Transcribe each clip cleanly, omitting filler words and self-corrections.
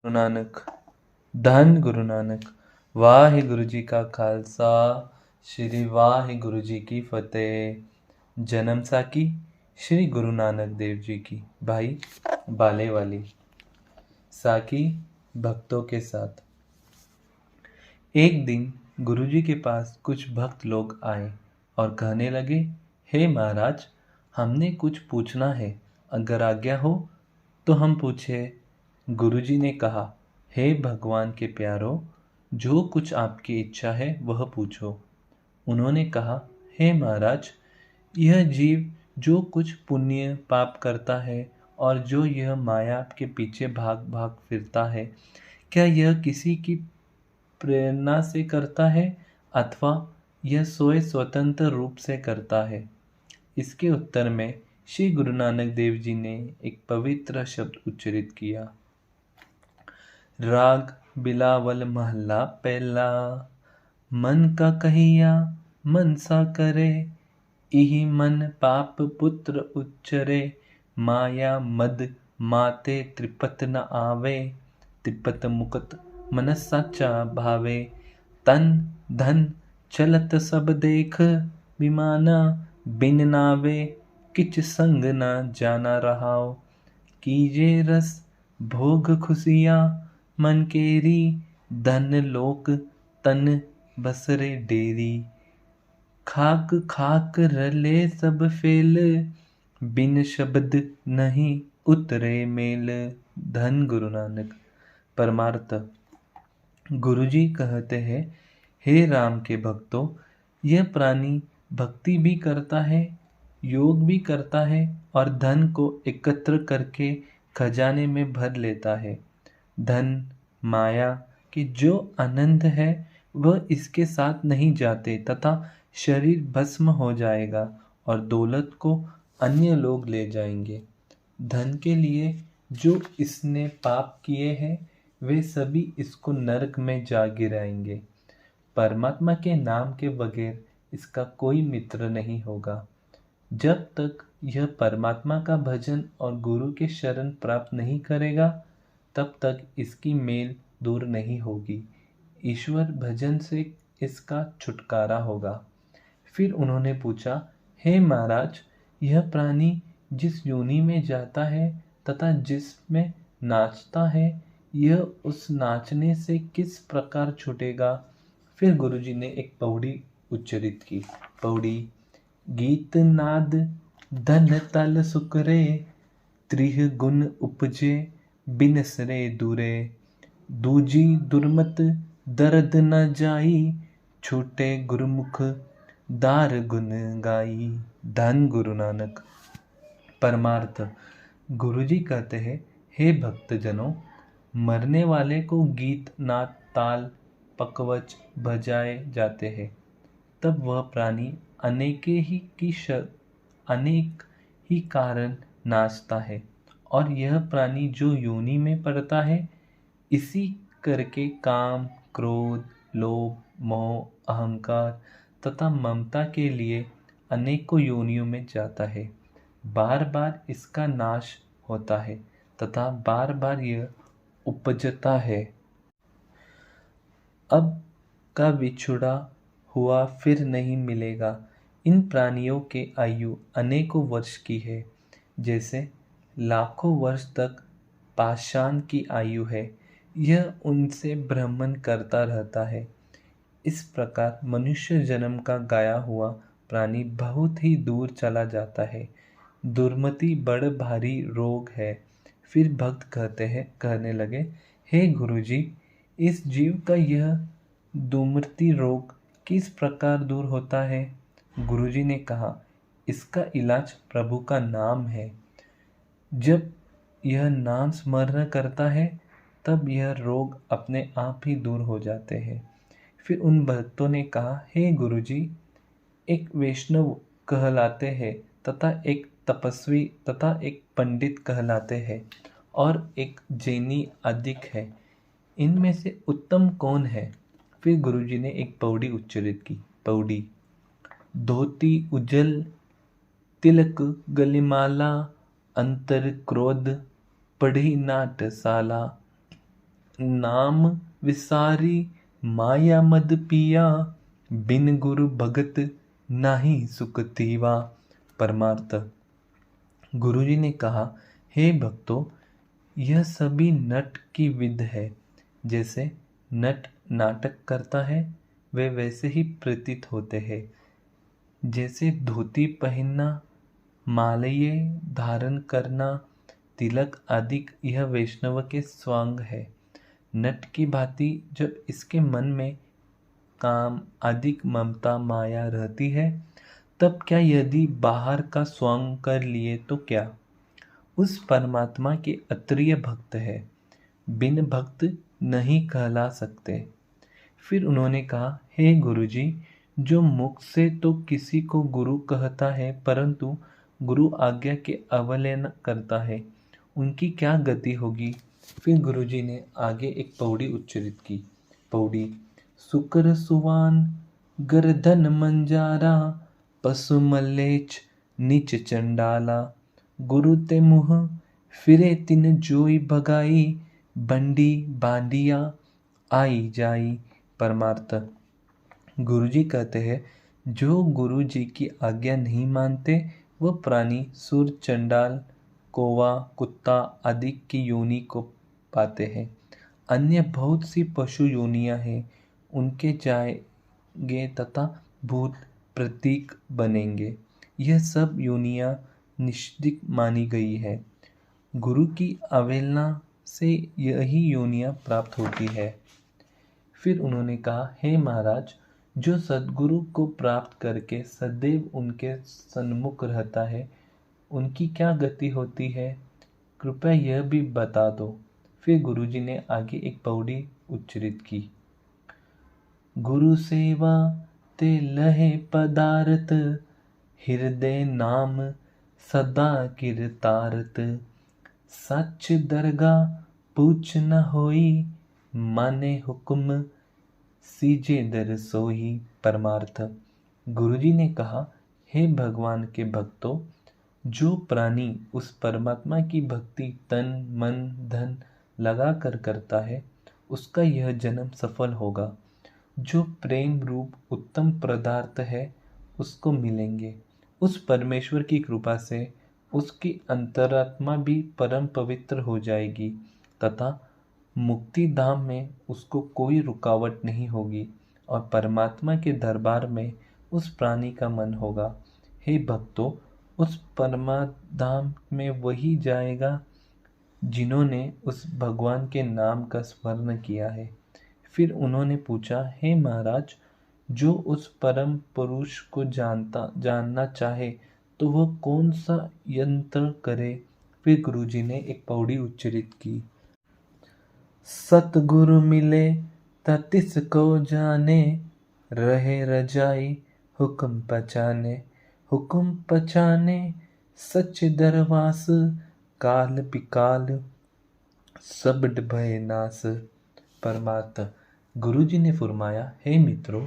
गुरु नानक। धन गुरु नानक। वाहिगुरु जी का खालसा, श्री वाहिगुरु जी की फतेह। जन्म साखी श्री गुरु नानक देव जी की। भाई बाले वाली साखी भक्तों के साथ। एक दिन गुरुजी के पास कुछ भक्त लोग आए और कहने लगे, हे महाराज, हमने कुछ पूछना है, अगर आज्ञा हो तो हम पूछे। गुरुजी ने कहा, हे भगवान के प्यारो, जो कुछ आपकी इच्छा है वह पूछो। उन्होंने कहा, हे महाराज, यह जीव जो कुछ पुण्य पाप करता है और जो यह माया के पीछे भाग भाग फिरता है, क्या यह किसी की प्रेरणा से करता है अथवा यह स्वतंत्र रूप से करता है? इसके उत्तर में श्री गुरु नानक देव जी ने एक पवित्र शब्द उच्चारित किया। राग बिलावल महला पहला। मन का कहिया मन सा करे, इहि मन पाप पुत्र उच्चरे। माया मद माते त्रिपत न आवे, त्रिपत मुकत मन साचा भावे। तन धन चलत सब देख, विमाना बिन नावे। किच संग न जाना रहाओ, कीजे रस भोग खुशियाँ। मन केरी धन लोक तन बसरे डेरी। खाक खाक रले सब फेल, बिन शब्द नहीं उतरे मेल। धन गुरु नानक। परमार्थ। गुरुजी कहते हैं, हे राम के भक्तों, यह प्राणी भक्ति भी करता है, योग भी करता है और धन को एकत्र करके खजाने में भर लेता है। धन माया की जो आनंद है वह इसके साथ नहीं जाते तथा शरीर भस्म हो जाएगा और दौलत को अन्य लोग ले जाएंगे। धन के लिए जो इसने पाप किए हैं वे सभी इसको नरक में जा गिराएंगे। परमात्मा के नाम के बगैर इसका कोई मित्र नहीं होगा। जब तक यह परमात्मा का भजन और गुरु के शरण प्राप्त नहीं करेगा तब तक इसकी मेल दूर नहीं होगी। ईश्वर भजन से इसका छुटकारा होगा। फिर उन्होंने पूछा, हे महाराज, यह प्राणी जिस योनि में जाता है तथा जिसमें नाचता है, यह उस नाचने से किस प्रकार छूटेगा? फिर गुरुजी ने एक पौड़ी उच्चारित की। पौड़ी। गीत नाद धन तल सुकरे, त्रिह गुण उपजे बिनसरे दूरे। दूजी दुर्मत दर्द न जाई, छूटे गुरुमुख दार गुण गाई। धन गुरु नानक। परमार्थ। गुरुजी कहते हैं, हे भक्तजनों, मरने वाले को गीत नाद ताल पकवच बजाए जाते हैं, तब वह प्राणी अनेक ही कारण नाचता है और यह प्राणी जो योनि में पड़ता है इसी करके काम क्रोध लोभ मोह अहंकार तथा ममता के लिए अनेकों योनियों में जाता है। बार बार इसका नाश होता है तथा बार बार यह उपजता है। अब का बिछुड़ा हुआ फिर नहीं मिलेगा। इन प्राणियों के आयु अनेकों वर्ष की है, जैसे लाखों वर्ष तक पाषाण की आयु है। यह उनसे भ्रमण करता रहता है। इस प्रकार मनुष्य जन्म का गाया हुआ प्राणी बहुत ही दूर चला जाता है। दुर्मति बड़ भारी रोग है। फिर भक्त कहने लगे, हे गुरुजी, इस जीव का यह दुर्मति रोग किस प्रकार दूर होता है? गुरुजी ने कहा, इसका इलाज प्रभु का नाम है। जब यह नाम स्मरण करता है तब यह रोग अपने आप ही दूर हो जाते हैं। फिर उन भक्तों ने कहा, हे गुरुजी, एक वैष्णव कहलाते हैं तथा एक तपस्वी तथा एक पंडित कहलाते हैं और एक जैनी अधिक है। इनमें से उत्तम कौन है? फिर गुरुजी ने एक पौड़ी उच्चारित की। पौड़ी। धोती उजल तिलक गलिमाला, अंतर क्रोध पढ़ी नाटसाला। नाम विसारी माया मद पिया, बिन गुरु भगत नाही सुख थीवा। परमार्थ। गुरुजी ने कहा, हे भक्तों, यह सभी नट की विध है। जैसे नट नाटक करता है वे वैसे ही प्रतीत होते हैं। जैसे धोती पहनना, मालये धारण करना, तिलक आदि यह वैष्णव के स्वांग है। नट की भांति जब इसके मन में काम आदि ममता माया रहती है, तब क्या यदि बाहर का स्वांग कर लिए तो क्या उस परमात्मा के अतुल्य भक्त है, बिन भक्त नहीं कहला सकते। फिर उन्होंने कहा, हे गुरुजी, जो मुख से तो किसी को गुरु कहता है परंतु गुरु आज्ञा के अवहेलना करता है, उनकी क्या गति होगी। फिर गुरुजी ने आगे एक पौड़ी उच्चरित की। पौड़ी। सुकर सुवान गर्दन मंजारा, पशु मल्लेच नीच चंडाला, गुरु ते मुह फिरे तिन जोई भगाई, बंडी बांडिया आई जाई। परमार्थ। गुरुजी कहते हैं, जो गुरुजी की आज्ञा नहीं मानते वह प्राणी सुर चंडाल कौवा कुत्ता आदि की योनि को पाते हैं। अन्य बहुत सी पशु योनियां हैं, उनके जाएंगे तथा भूत प्रतीक बनेंगे। यह सब योनियां निषिद्ध मानी गई है। गुरु की अवहेलना से यही योनियां प्राप्त होती है। फिर उन्होंने कहा, हे महाराज, जो सद्गुरु को प्राप्त करके सदैव उनके सन्मुख रहता है, उनकी क्या गति होती है, कृपया यह भी बता दो। फिर गुरुजी ने आगे एक पौड़ी उच्चरित की। गुरु सेवा ते लहे पदारत, हृदय नाम सदा कीरतारत, सच दरगा पूछ न होई, माने हुक्म सीजे दर सोही। परमार्थ। गुरुजी ने कहा, हे भगवान के भक्तों, जो प्राणी उस परमात्मा की भक्ति तन मन धन लगा कर करता है, उसका यह जन्म सफल होगा। जो प्रेम रूप उत्तम पदार्थ है उसको मिलेंगे। उस परमेश्वर की कृपा से उसकी अंतरात्मा भी परम पवित्र हो जाएगी तथा मुक्ति धाम में उसको कोई रुकावट नहीं होगी और परमात्मा के दरबार में उस प्राणी का मन होगा। हे भक्तों, उस परमाधाम में वही जाएगा जिन्होंने उस भगवान के नाम का स्मरण किया है। फिर उन्होंने पूछा, हे महाराज, जो उस परम पुरुष को जानना चाहे तो वह कौन सा यंत्र करे। फिर गुरुजी ने एक पौड़ी उच्चरित की। सतगुरु मिले ततिस को जाने, रहे रजाई हुक्म पहचाने, हुक्म पहचाने सच दरवास, काल पिकाल सब भय नास। परमार्थ। गुरुजी ने फरमाया, हे मित्रों,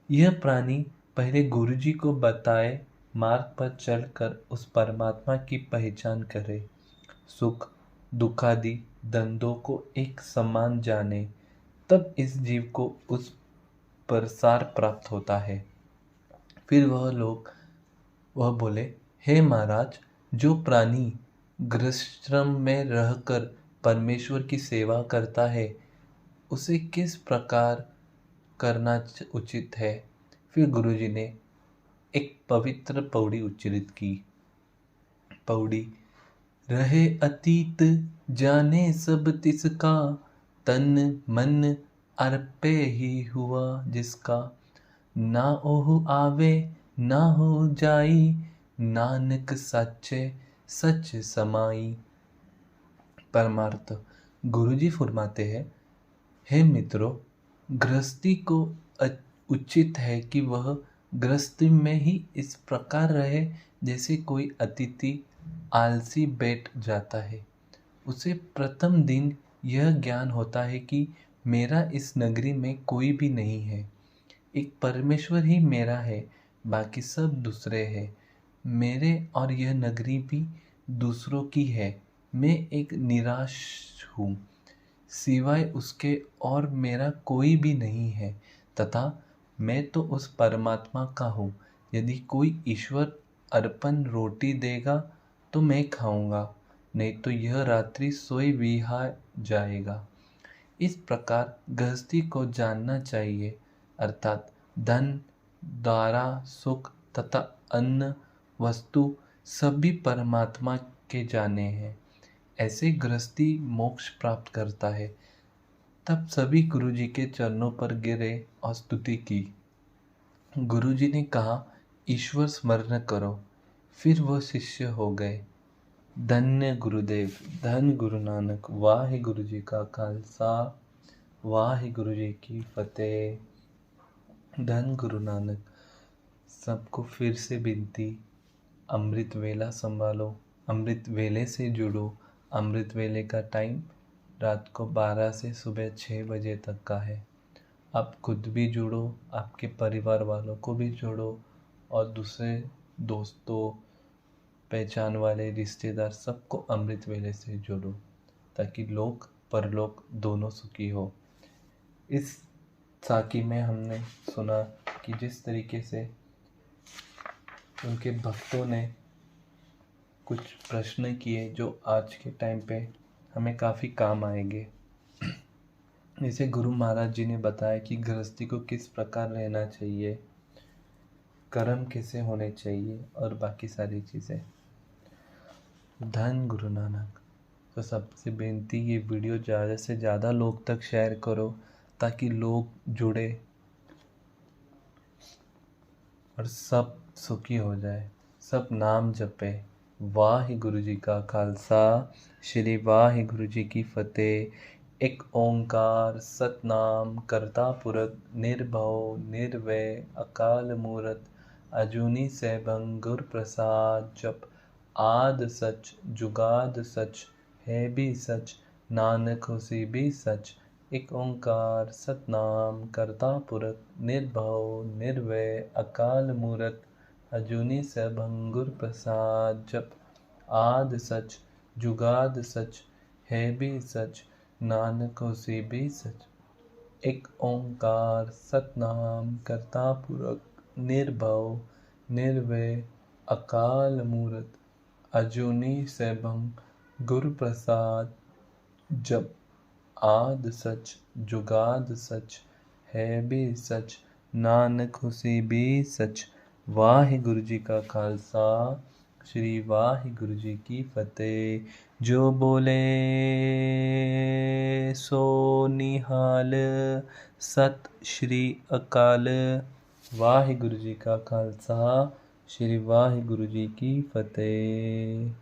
यह प्राणी पहले गुरुजी को बताए मार्ग पर चलकर उस परमात्मा की पहचान करे, सुख दुखादि द्वंद्वों को एक समान जाने, तब इस जीव को उस प्रसार प्राप्त होता है। फिर वह बोले, हे महाराज, जो प्राणी गृहश्रम में रहकर परमेश्वर की सेवा करता है उसे किस प्रकार करना उचित है। फिर गुरुजी ने एक पवित्र पौड़ी उच्चरित की। पौड़ी। रहे अतीत जाने सब तिसका, तन मन अर्पे ही हुआ जिसका, ना ओहु आवे ना हो जाई, नानक सच्चे सच समाई। परमार्थ। गुरुजी फरमाते हैं, हे मित्रों, गृहस्थी को उचित है कि वह गृहस्थी में ही इस प्रकार रहे जैसे कोई अतिथि आलसी बैठ जाता है। उसे प्रथम दिन यह ज्ञान होता है कि मेरा इस नगरी में कोई भी नहीं है, एक परमेश्वर ही मेरा है, बाकी सब दूसरे हैं। मेरे और यह नगरी भी दूसरों की है। मैं एक निराश हूँ, सिवाय उसके और मेरा कोई भी नहीं है, तथा मैं तो उस परमात्मा का हूँ। यदि कोई ईश्वर अर्पण रोटी देगा तो मैं खाऊंगा, नहीं तो यह रात्रि सोए विहा जाएगा। इस प्रकार गृहस्थी को जानना चाहिए, अर्थात धन, द्वारा, सुख तथा अन्न वस्तु सभी परमात्मा के जाने हैं। ऐसे गृहस्थी मोक्ष प्राप्त करता है। तब सभी गुरुजी के चरणों पर गिरे और स्तुति की। गुरुजी ने कहा, ईश्वर स्मरण करो। फिर वो शिष्य हो गए। धन्य गुरुदेव, धन गुरु नानक। वाहे गुरु जी का खालसा, वाहे गुरु जी की फतेह। धन गुरु नानक। सबको फिर से विनती, अमृत वेला संभालो, अमृत वेले से जुड़ो। अमृत वेले का टाइम रात को 12 से सुबह 6 बजे तक का है। आप खुद भी जुड़ो, आपके परिवार वालों को भी जोड़ो और दूसरे दोस्तों, पहचान वाले रिश्तेदार सबको अमृत वेले से जोड़ो, ताकि लोक परलोक दोनों सुखी हो। इस साकी में हमने सुना कि जिस तरीके से उनके भक्तों ने कुछ प्रश्न किए जो आज के टाइम पे हमें काफ़ी काम आएंगे। जैसे गुरु महाराज जी ने बताया कि गृहस्थी को किस प्रकार रहना चाहिए, कर्म कैसे होने चाहिए और बाकी सारी चीज़ें। धन गुरु नानक। तो सबसे बेनती, ये वीडियो ज़्यादा से ज़्यादा लोग तक शेयर करो ताकि लोग जुड़े और सब सुखी हो जाए, सब नाम जपे। वाहे गुरु जी का खालसा, श्री वाहे गुरु जी की फतेह। एक ओंकार सतनाम करता पुरख, निर्भव निर्वैर अकाल मूरत, अजूनी सैभं गुर प्रसाद जप। आद सच जुगाद सच है भी सच, नानक होसी भी सच। एक ओंकार सतनाम करता पुरख, निर्भव निर्वैर अकाल मूरत, अजूनी सैभं गुर प्रसाद जप। आद सच जुगाद सच है भी सच, नानक होसी भी सच। एक ओंकार सतनाम करता पुरख, निर्भव निर्वैर अकाल मूरत, अजूनी सैभं गुर प्रसाद जप। आद सच जुगाद सच है भी सच, नानक होसी भी सच। वाहे गुरु जी का खालसा, श्री वाहे गुरु जी की फतेह। जो बोले सो निहाल, सत श्री अकाल। वाहे गुरु जी का खालसा, श्री वाहे गुरु जी की फतेह।